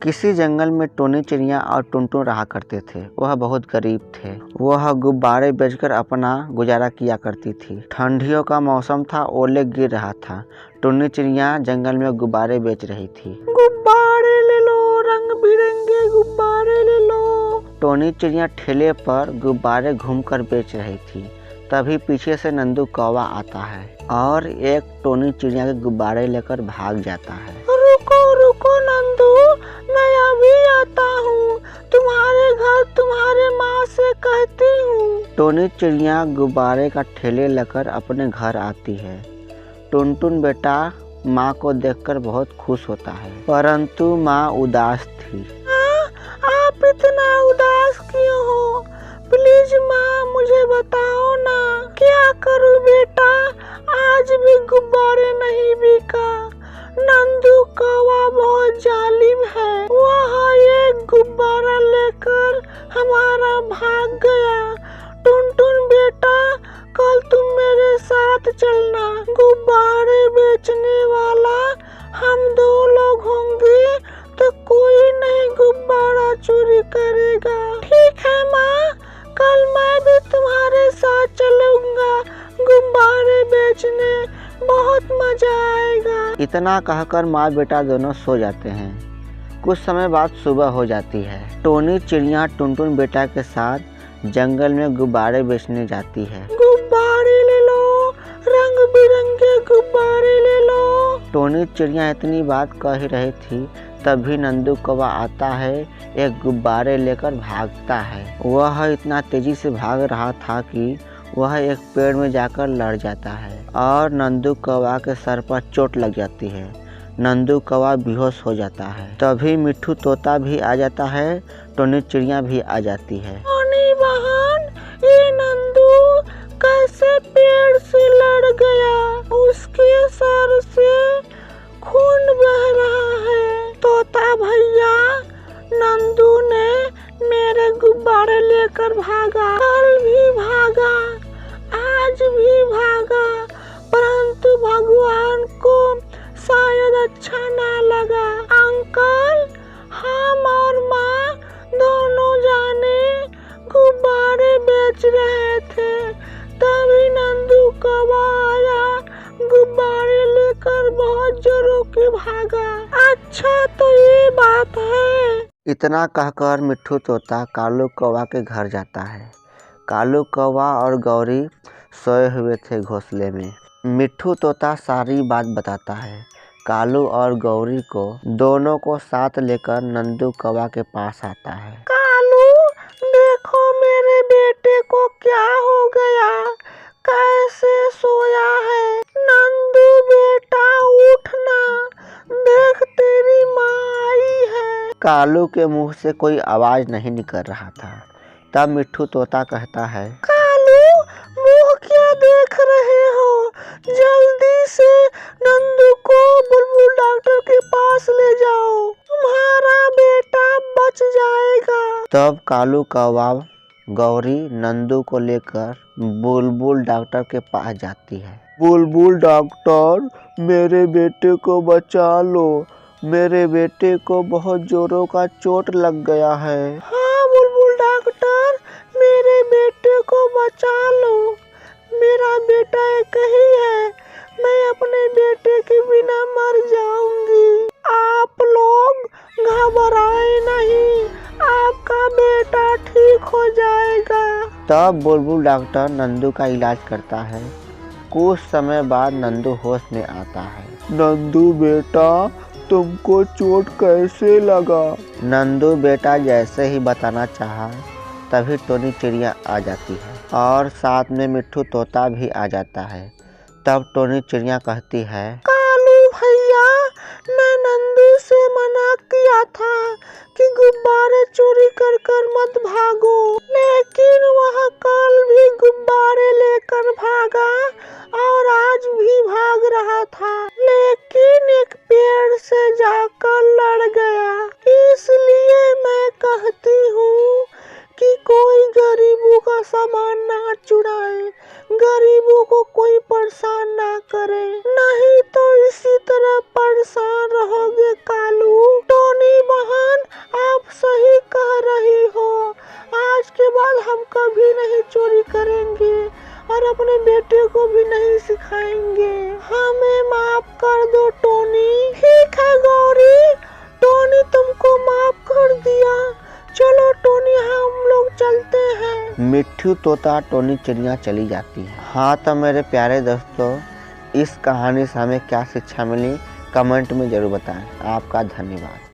किसी जंगल में टोनी चिड़िया और टुनटुन रहा करते थे। वह बहुत गरीब थे। वह गुब्बारे बेचकर अपना गुजारा किया करती थी। ठंडियों का मौसम था, ओले गिर रहा था। टोनी चिड़िया जंगल में गुब्बारे बेच रही थी। गुब्बारे ले लो, रंग बिरंगे गुब्बारे ले लो। टोनी चिड़िया ठेले पर गुब्बारे घूमकर बेच रही थी। तभी पीछे से नंदू कौवा आता है और एक टोनी चिड़िया के गुब्बारे लेकर भाग जाता है। रुको रुको नंदू, मैं अभी आता हूँ। तुम्हारे घर तुम्हारे माँ से कहती हूँ। टोनी चिड़िया गुब्बारे का ठेले लेकर अपने घर आती है। टुनटुन बेटा माँ को देखकर बहुत खुश होता है, परंतु माँ उदास थी। आप इतना उदास क्यों हो? प्लीज माँ मुझे बताओ ना, क्या करूँ बेटा? आज भी गुब्बारे नहीं बिका। नंदू कौवा बहुत जालिम है। वह एक गुब्बारा लेकर हमारा भाग गया। टुनटुन बेटा, कल तुम मेरे साथ चलना। गुब्बारे बेचने वाला हम दो लोग होंगे तो कोई नहीं गुब्बारा चोरी करेगा। ठीक है माँ, कल मैं भी तुम्हारे साथ चलूंगा गुब्बारे बेचने। बहुत मजा आएगा। इतना कहकर माँ बेटा दोनों सो जाते हैं। कुछ समय बाद सुबह हो जाती है। टोनी चिड़िया टुनटुन बेटा के साथ जंगल में गुब्बारे बेचने जाती है। गुब्बारे ले लो, रंग बिरंगे गुब्बारे ले लो। टोनी चिड़िया इतनी बात कह ही रही थी, तभी नंदू कौवा आता है, एक गुब्बारे लेकर भागता है। वह इतना तेजी से भाग रहा था कि वह एक पेड़ में जाकर लड़ जाता है और नंदू कौवा के सर पर चोट लग जाती है। नंदू कौवा बेहोश हो जाता है। तभी मिट्ठू तोता भी आ जाता है, टोनी चिड़िया भी आ जाती है। टोनी बहन, ये नंदू कैसे पेड़ से लड़ गया? उसके सर से खून बह रहा है। तोता भैया, नंदू ने मेरे गुब्बारे लेकर भागा। कल भी भागा, आज भी भागा, परंतु भगवान को शायद अच्छा ना लगा। अंकल, हम और माँ दोनों जाने गुब्बारे बेच रहे थे, तभी नंदू कौवा आया, गुब्बारे लेकर बहुत जोरों के भागा। अच्छा तो ये बात है। इतना कहकर मिट्ठू तोता कालू कौवा के घर जाता है। कालू कौवा और गौरी सोए हुए थे घोंसले में। मिट्ठू तोता सारी बात बताता है कालू और गौरी को। दोनों को साथ लेकर नंदू कौवा के पास आता है। कालू, देखो मेरे बेटे को क्या हो गया, कैसे सोया है। नंदू बेटा उठना, देख तेरी माँ आई है। कालू के मुंह से कोई आवाज नहीं निकल रहा था। तब मिट्ठू तोता कहता है, कालू, मुंह क्या देख रहे हो? जल्दी से नंदू को बुलबुल डॉक्टर के पास ले जाओ, तुम्हारा बेटा बच जाएगा। तब कालू कौवा गौरी नंदू को लेकर बुलबुल डॉक्टर के पास जाती है। बुलबुल डॉक्टर, मेरे बेटे को बचा लो, मेरे बेटे को बहुत जोरों का चोट लग गया है। हाँ बुलबुल डॉक्टर, मेरे बेटे को बचा लो। मेरा बेटा एक ही है, मैं अपने बेटे के बिना मर जाऊंगी। आप लोग घबराए नहीं, आपका बेटा ठीक हो जाएगा। तब बुलबुल डॉक्टर नंदू का इलाज करता है। कुछ समय बाद नंदू होश में आता है। नंदू बेटा, तुमको चोट कैसे लगा? नंदू बेटा जैसे ही बताना चाहा, तभी टोनी चिड़िया आ जाती है और साथ में मिट्ठू तोता भी आ जाता है। तब टोनी चिड़िया कहती है, कालू भैया, मैं नंदू से मना किया था कि गुब्बारे चोरी कर कर मत भागो, लेकिन वह कल भी गुब्बारे लेकर भागा और आज भी भाग रहा था, लेकिन एक पेड़ से जाकर लड़ गया। इसलिए मैं कहती हूँ कि कोई गरीबों का सामान ना चुराए, गरीबों को कोई परेशान ना करे, नहीं तो इसी तरह परेशान रहोगे कालू। टोनी बहन, बाद हम कभी नहीं चोरी करेंगे और अपने बेटे को भी नहीं सिखाएंगे। हमें माफ कर दो टोनी। ठीक है गौरी, टोनी तुमको माफ कर दिया। चलो टोनी, हम लोग चलते हैं। मिट्ठू तोता टोनी चिड़िया चली जाती है। हाँ तो मेरे प्यारे दोस्तों, इस कहानी से हमें क्या शिक्षा मिली कमेंट में जरूर बताएं। आपका धन्यवाद।